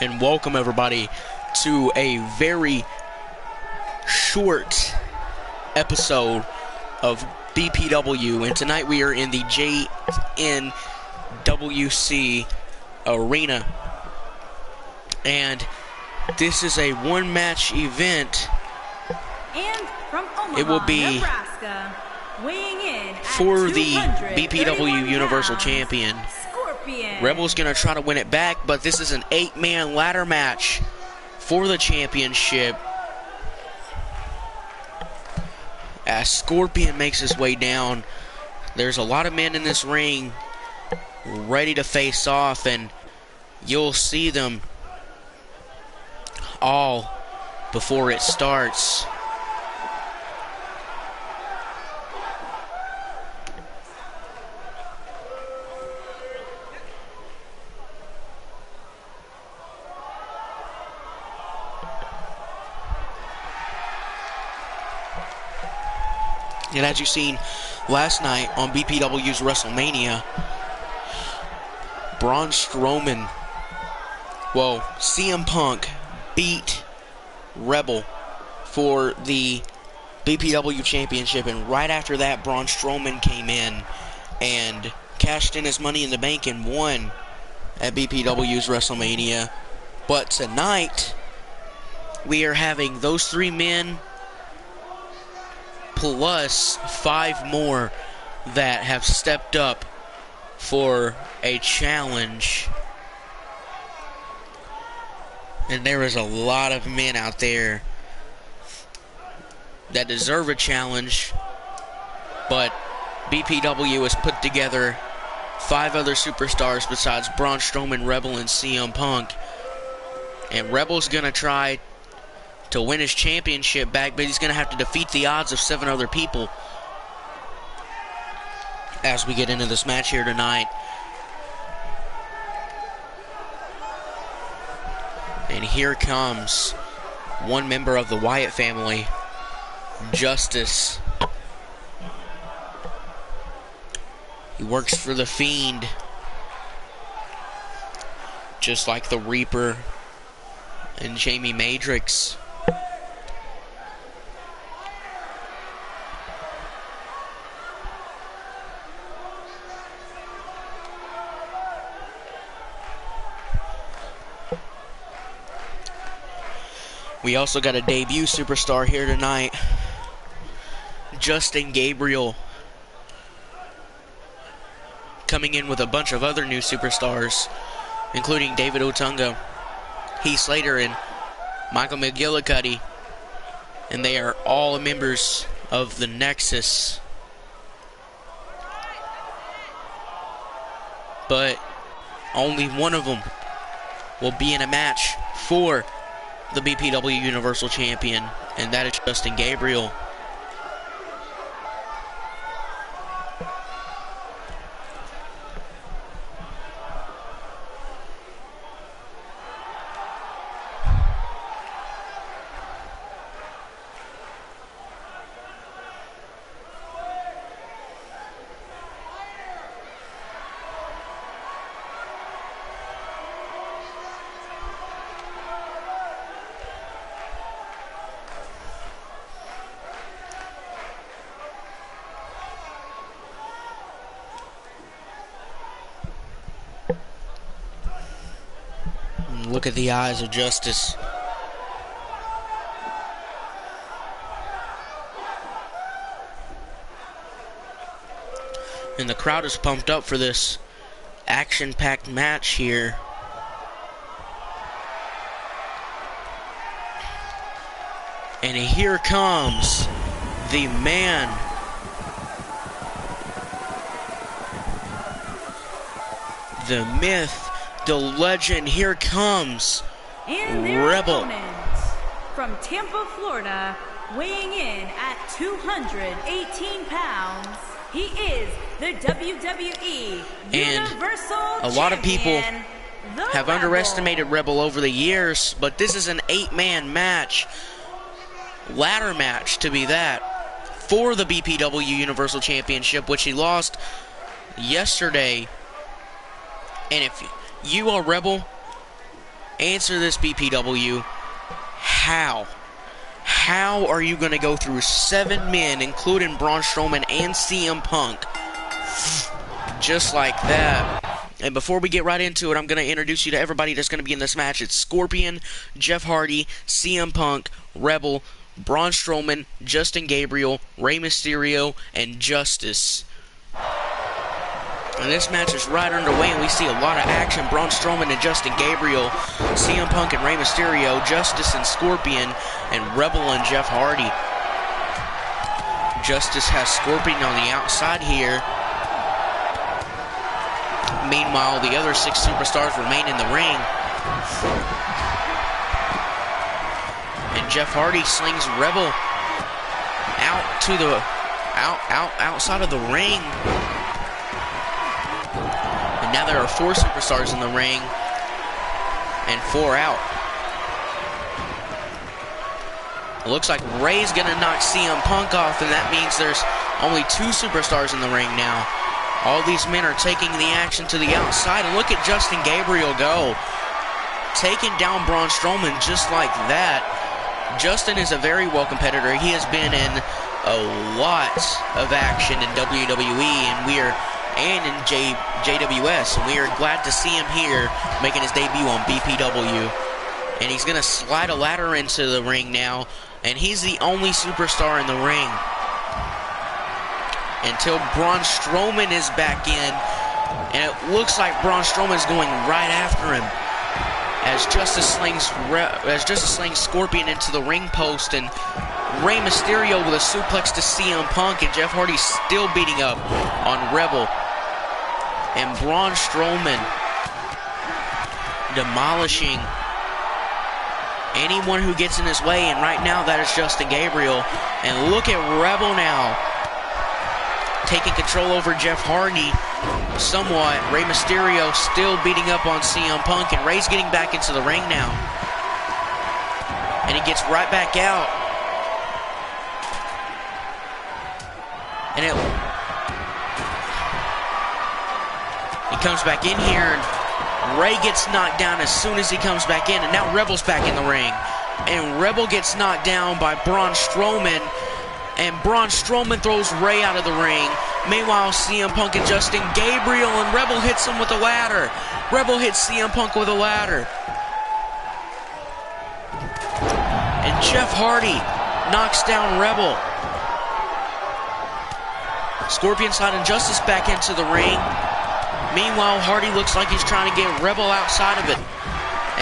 and welcome everybody to a very short episode of BPW, and tonight we are in the JNWC arena, and this is a one-match event. And from Omaha, it will be Nebraska, weighing in at for the BPW Universal pounds, Champion. Scorpion. Rebel's going to try to win it back, but this is an 8-man ladder match for the championship. As Scorpion makes his way down, there's a lot of men in this ring ready to face off, and you'll see them all before it starts. And as you've seen last night on BPW's WrestleMania, Braun Strowman, CM Punk beat Rebel for the BPW Championship, and right after that, Braun Strowman came in and cashed in his Money in the Bank and won at BPW's WrestleMania. But tonight, we are having those 3 men plus 5 more that have stepped up for a challenge. And there is a lot of men out there that deserve a challenge, but BPW has put together 5 other superstars besides Braun Strowman, Rebel, and CM Punk. And Rebel's going to try to win his championship back, but he's going to have to defeat the odds of 7 other people as we get into this match here tonight. And here comes one member of the Wyatt family, Justice. He works for the Fiend, just like the Reaper and Jamie Matrix. We also got a debut superstar here tonight, Justin Gabriel, coming in with a bunch of other new superstars, including David Otunga, Heath Slater, and Michael McGillicuddy, and they are all members of the Nexus. But only one of them will be in a match for the BPW Universal Champion, and that is Justin Gabriel. Look at the eyes of Justice. And the crowd is pumped up for this action-packed match here. And here comes the man, the myth, the legend. Here comes Rebel. From Tampa, Florida, weighing in at 218 pounds, he is the WWE Universal Champion. A lot of people have underestimated Rebel over the years, but this is an 8-man match, ladder match to be that, for the BPW Universal Championship, which he lost yesterday. And if you are Rebel, Answer this, BPW. How? How are you going to go through 7 men, including Braun Strowman and CM Punk, just like that? And before we get right into it, I'm going to introduce you to everybody that's going to be in this match. It's Scorpion, Jeff Hardy, CM Punk, Rebel, Braun Strowman, Justin Gabriel, Rey Mysterio, and Justice. And this match is right underway, and we see a lot of action. Braun Strowman and Justin Gabriel, CM Punk and Rey Mysterio, Justice and Scorpion, and Rebel and Jeff Hardy. Justice has Scorpion on the outside here. Meanwhile, the other 6 superstars remain in the ring. And Jeff Hardy slings Rebel out to the outside of the ring. And now there are 4 superstars in the ring and 4 out. It looks like Rey's gonna knock CM Punk off, and that means there's only 2 superstars in the ring now. All these men are taking the action to the outside, and look at Justin Gabriel go. Taking down Braun Strowman just like that. Justin is a very well competitor. He has been in a lot of action in WWE, and in JWS, and we are glad to see him here making his debut on BPW. And he's going to slide a ladder into the ring now, and he's the only superstar in the ring until Braun Strowman is back in, and it looks like Braun Strowman is going right after him as Justice slings Scorpion into the ring post, and Rey Mysterio with a suplex to CM Punk, and Jeff Hardy still beating up on Rebel. And Braun Strowman demolishing anyone who gets in his way, and right now that is Justin Gabriel. And look at Rebel now taking control over Jeff Hardy somewhat. Rey Mysterio still beating up on CM Punk, and Rey's getting back into the ring now. And he gets right back out. And he comes back in here, and Rey gets knocked down as soon as he comes back in, and now Rebel's back in the ring. And Rebel gets knocked down by Braun Strowman, and Braun Strowman throws Rey out of the ring. Meanwhile, CM Punk and Justin Gabriel, and Rebel hits him with a ladder. Rebel hits CM Punk with a ladder. And Jeff Hardy knocks down Rebel. Scorpion sliding Justice back into the ring. Meanwhile, Hardy looks like he's trying to get Rebel outside of it.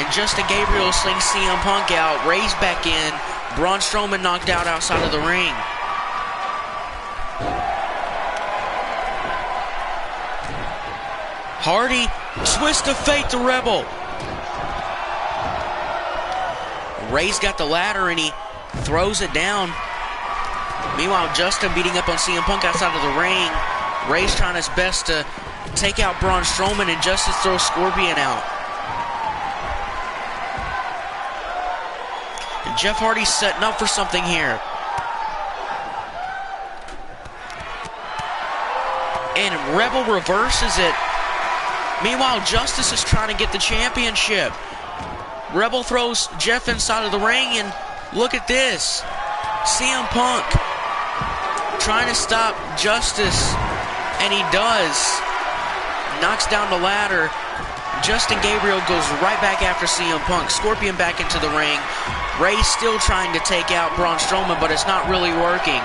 And Justin Gabriel slings CM Punk out. Rey's back in. Braun Strowman knocked out outside of the ring. Hardy, twist of fate to Rebel. Rey's got the ladder, and he throws it down. Meanwhile, Justin beating up on CM Punk outside of the ring. Rey's trying his best to take out Braun Strowman, and Justice throws Scorpion out. And Jeff Hardy's setting up for something here. And Rebel reverses it. Meanwhile, Justice is trying to get the championship. Rebel throws Jeff inside of the ring, and look at this. CM Punk trying to stop Justice, and he does. Knocks down the ladder. Justin Gabriel goes right back after CM Punk. Scorpion back into the ring. Rey's still trying to take out Braun Strowman, but it's not really working.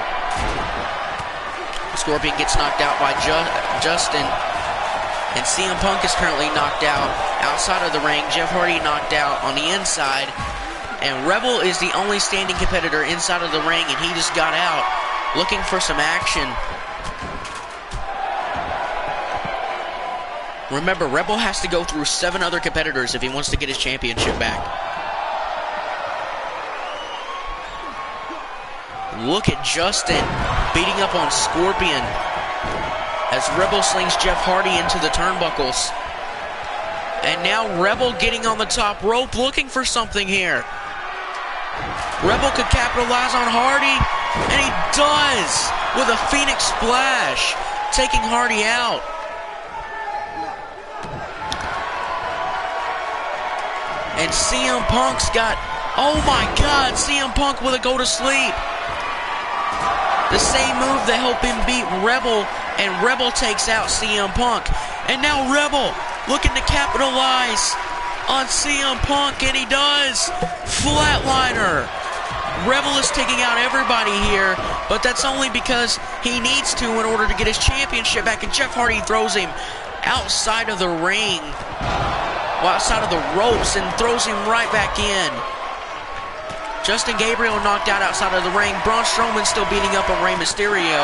Scorpion gets knocked out by Justin. And CM Punk is currently knocked out outside of the ring. Jeff Hardy knocked out on the inside. And Rebel is the only standing competitor inside of the ring, and he just got out looking for some action. Remember, Rebel has to go through 7 other competitors if he wants to get his championship back. Look at Justin beating up on Scorpion as Rebel slings Jeff Hardy into the turnbuckles. And now Rebel getting on the top rope looking for something here. Rebel could capitalize on Hardy, and he does with a Phoenix Splash, taking Hardy out. And CM Punk's got, oh my God, CM Punk with a go to sleep. The same move that helped him beat Rebel, and Rebel takes out CM Punk. And now Rebel looking to capitalize on CM Punk, and he does. Flatliner. Rebel is taking out everybody here, but that's only because he needs to in order to get his championship back. And Jeff Hardy throws him outside of the ring, outside of the ropes, and throws him right back in. Justin Gabriel knocked out outside of the ring. Braun Strowman still beating up on Rey Mysterio.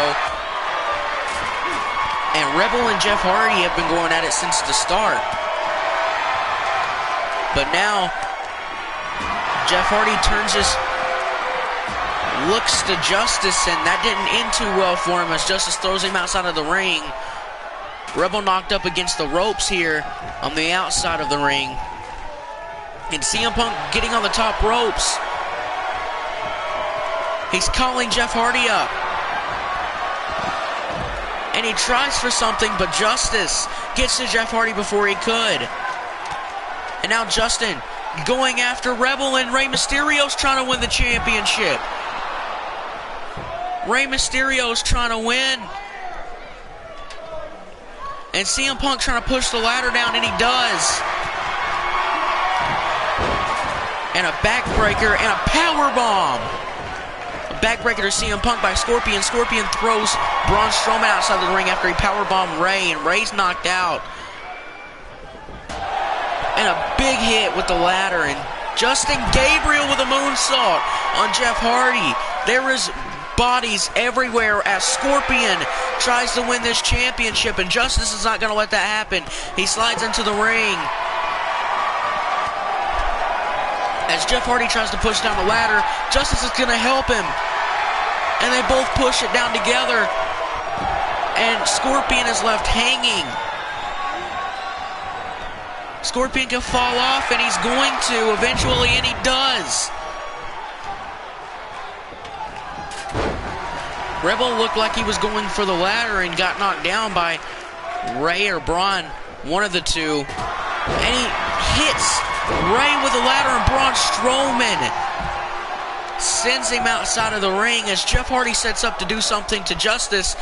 And Rebel and Jeff Hardy have been going at it since the start. But now, Jeff Hardy looks to Justice, and that didn't end too well for him as Justice throws him outside of the ring. Rebel knocked up against the ropes here on the outside of the ring. And CM Punk getting on the top ropes. He's calling Jeff Hardy up. And he tries for something, but Justice gets to Jeff Hardy before he could. And now Justin going after Rebel, and Rey Mysterio's trying to win the championship. Rey Mysterio's trying to win. And CM Punk trying to push the ladder down, and he does. And a backbreaker and a powerbomb. A backbreaker to CM Punk by Scorpion. Scorpion throws Braun Strowman outside the ring after he powerbombed Rey, and Rey's knocked out. And a big hit with the ladder, and Justin Gabriel with a moonsault on Jeff Hardy. There is bodies everywhere as Scorpion tries to win this championship, and Justice is not going to let that happen. He slides into the ring as Jeff Hardy tries to push down the ladder. Justice is going to help him, and they both push it down together, and Scorpion is left hanging. Scorpion can fall off, and he's going to eventually, and he does. Rebel looked like he was going for the ladder and got knocked down by Rey or Braun, one of the two. And he hits Rey with the ladder, and Braun Strowman sends him outside of the ring as Jeff Hardy sets up to do something to Justice,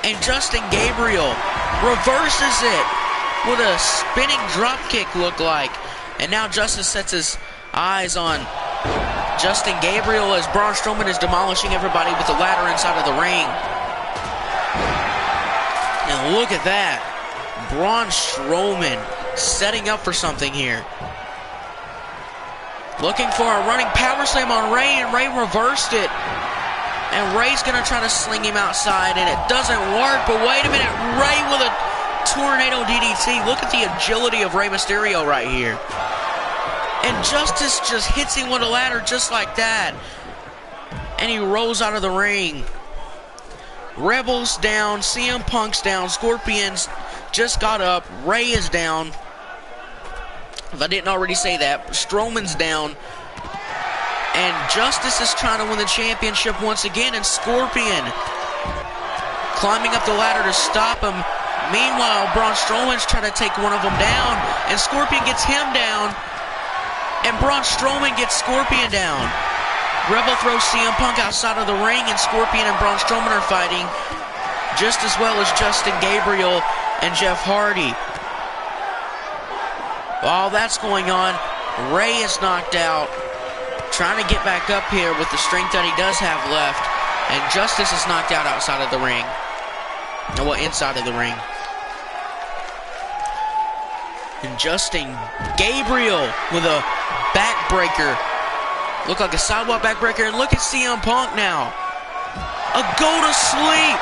and Justin Gabriel reverses it with a spinning drop kick, look like. And now Justice sets his eyes on Justin Gabriel as Braun Strowman is demolishing everybody with the ladder inside of the ring. And look at that. Braun Strowman setting up for something here. Looking for a running power slam on Rey, and Rey reversed it. And Rey's going to try to sling him outside, and it doesn't work. But wait a minute, Rey with a tornado DDT. Look at the agility of Rey Mysterio right here. And Justice just hits him with a ladder just like that. And he rolls out of the ring. Rebel's down, CM Punk's down, Scorpion's just got up, Rey is down. If I didn't already say that, Strowman's down. And Justice is trying to win the championship once again, and Scorpion climbing up the ladder to stop him. Meanwhile, Braun Strowman's trying to take one of them down, and Scorpion gets him down, and Braun Strowman gets Scorpion down. Rebel throws CM Punk outside of the ring, and Scorpion and Braun Strowman are fighting, just as well as Justin Gabriel and Jeff Hardy. While that's going on, Rey is knocked out, trying to get back up here with the strength that he does have left, and Justice is knocked out outside of the ring. Well, inside of the ring. And Justin Gabriel with a backbreaker. Look like a sidewalk backbreaker. And look at CM Punk now. A go to sleep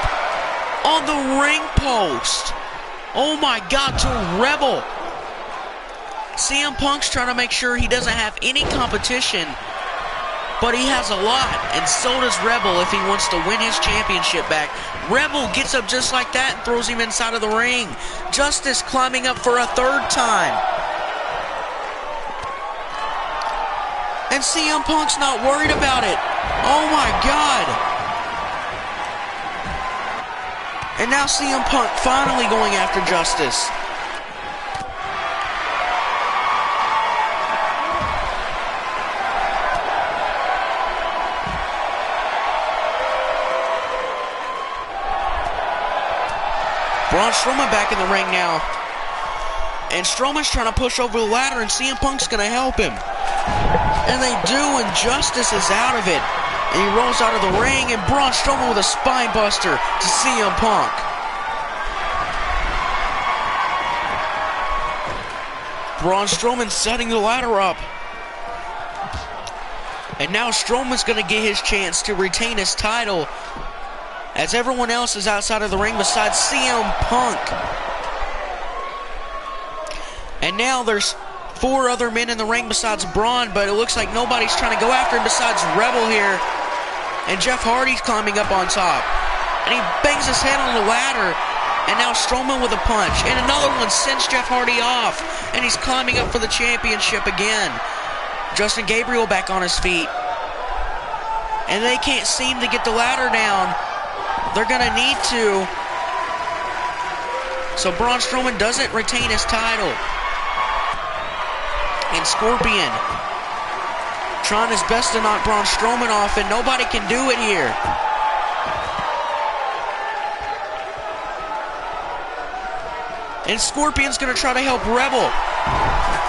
on the ring post. Oh my God, to Rebel. CM Punk's trying to make sure he doesn't have any competition, but he has a lot, and so does Rebel if he wants to win his championship back. Rebel gets up just like that and throws him inside of the ring. Justice climbing up for a third time. And CM Punk's not worried about it. Oh my God. And now CM Punk finally going after Justice. Braun Strowman back in the ring now. And Strowman's trying to push over the ladder, and CM Punk's going to help him. And they do, and Justice is out of it. And he rolls out of the ring, and Braun Strowman with a spine buster to CM Punk. Braun Strowman setting the ladder up. And now Strowman's going to get his chance to retain his title, as everyone else is outside of the ring besides CM Punk. And now there's 4 other men in the ring besides Braun, but it looks like nobody's trying to go after him besides Rebel here. And Jeff Hardy's climbing up on top. And he bangs his head on the ladder. And now Strowman with a punch. And another one sends Jeff Hardy off. And he's climbing up for the championship again. Justin Gabriel back on his feet. And they can't seem to get the ladder down. They're going to need to. So Braun Strowman doesn't retain his title. And Scorpion trying his best to knock Braun Strowman off, and nobody can do it here. And Scorpion's going to try to help Rebel.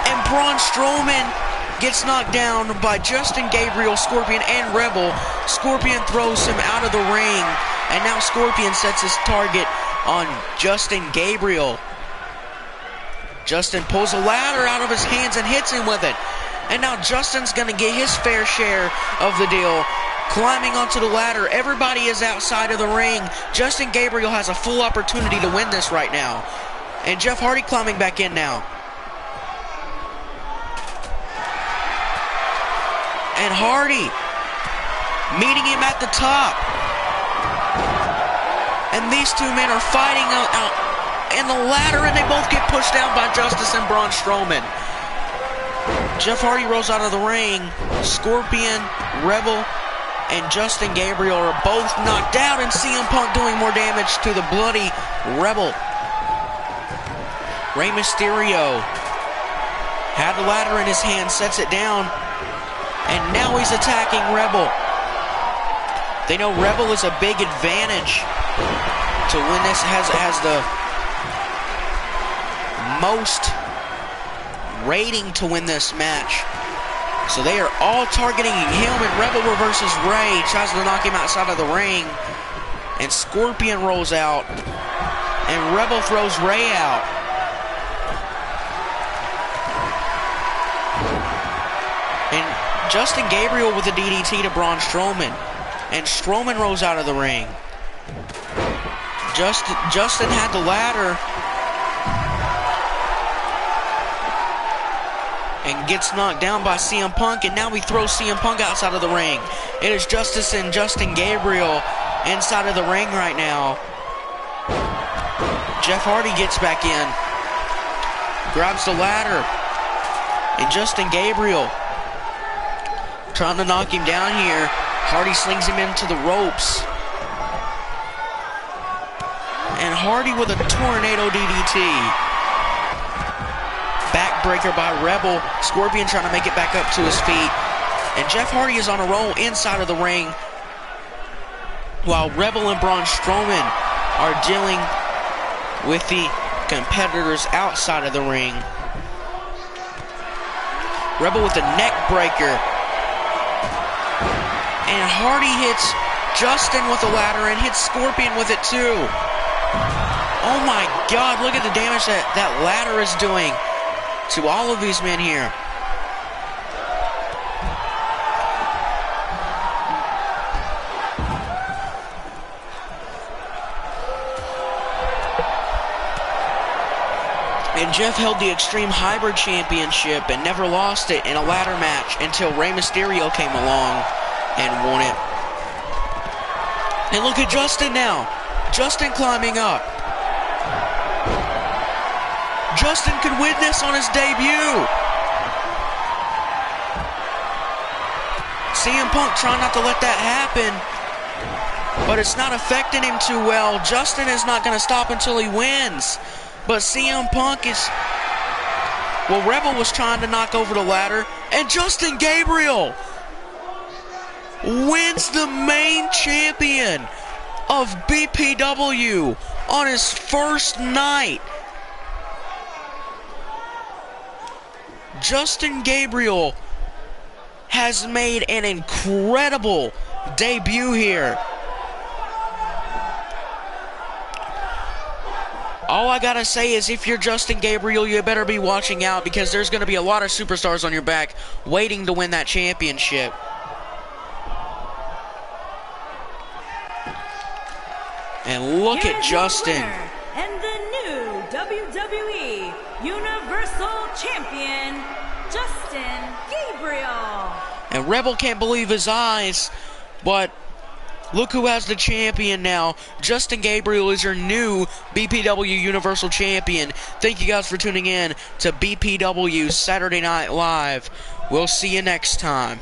And Braun Strowman gets knocked down by Justin Gabriel, Scorpion, and Rebel. Scorpion throws him out of the ring. And now Scorpion sets his target on Justin Gabriel. Justin pulls a ladder out of his hands and hits him with it. And now Justin's going to get his fair share of the deal, climbing onto the ladder. Everybody is outside of the ring. Justin Gabriel has a full opportunity to win this right now. And Jeff Hardy climbing back in now. And Hardy meeting him at the top. And these two men are fighting out in the ladder, and they both get pushed down by Justice and Braun Strowman. Jeff Hardy rolls out of the ring. Scorpion, Rebel, and Justin Gabriel are both knocked out, and CM Punk doing more damage to the bloody Rebel. Rey Mysterio had the ladder in his hand, sets it down, and now he's attacking Rebel. They know Rebel is a big advantage to win this, has the most rating to win this match. So they are all targeting him, and Rebel reverses Rey, tries to knock him outside of the ring, and Scorpion rolls out, and Rebel throws Rey out. And Justin Gabriel with a DDT to Braun Strowman, and Strowman rolls out of the ring. Justin had the ladder and gets knocked down by CM Punk, and now he throws CM Punk outside of the ring. It is Justice and Justin Gabriel inside of the ring right now. Jeff Hardy gets back in, grabs the ladder, and Justin Gabriel trying to knock him down here. Hardy slings him into the ropes. And Hardy with a tornado DDT. Backbreaker by Rebel. Scorpion trying to make it back up to his feet. And Jeff Hardy is on a roll inside of the ring, while Rebel and Braun Strowman are dealing with the competitors outside of the ring. Rebel with a neck breaker. And Hardy hits Justin with a ladder and hits Scorpion with it too. Oh my God, look at the damage that ladder is doing to all of these men here. And Jeff held the Extreme Hybrid Championship and never lost it in a ladder match until Rey Mysterio came along and won it. And look at Justin now. Justin climbing up. Justin could win this on his debut. CM Punk trying not to let that happen, but it's not affecting him too well. Justin is not going to stop until he wins. But CM Punk is... Well, Rebel was trying to knock over the ladder, and Justin Gabriel wins the main champion of BPW on his first night. Justin Gabriel has made an incredible debut here. All I gotta say is, if you're Justin Gabriel, you better be watching out, because there's gonna be a lot of superstars on your back waiting to win that championship. And look at Justin. And the new WWE Universal Champion, Justin Gabriel. And Rebel can't believe his eyes, but look who has the champion now. Justin Gabriel is your new BPW Universal Champion. Thank you guys for tuning in to BPW Saturday Night Live. We'll see you next time.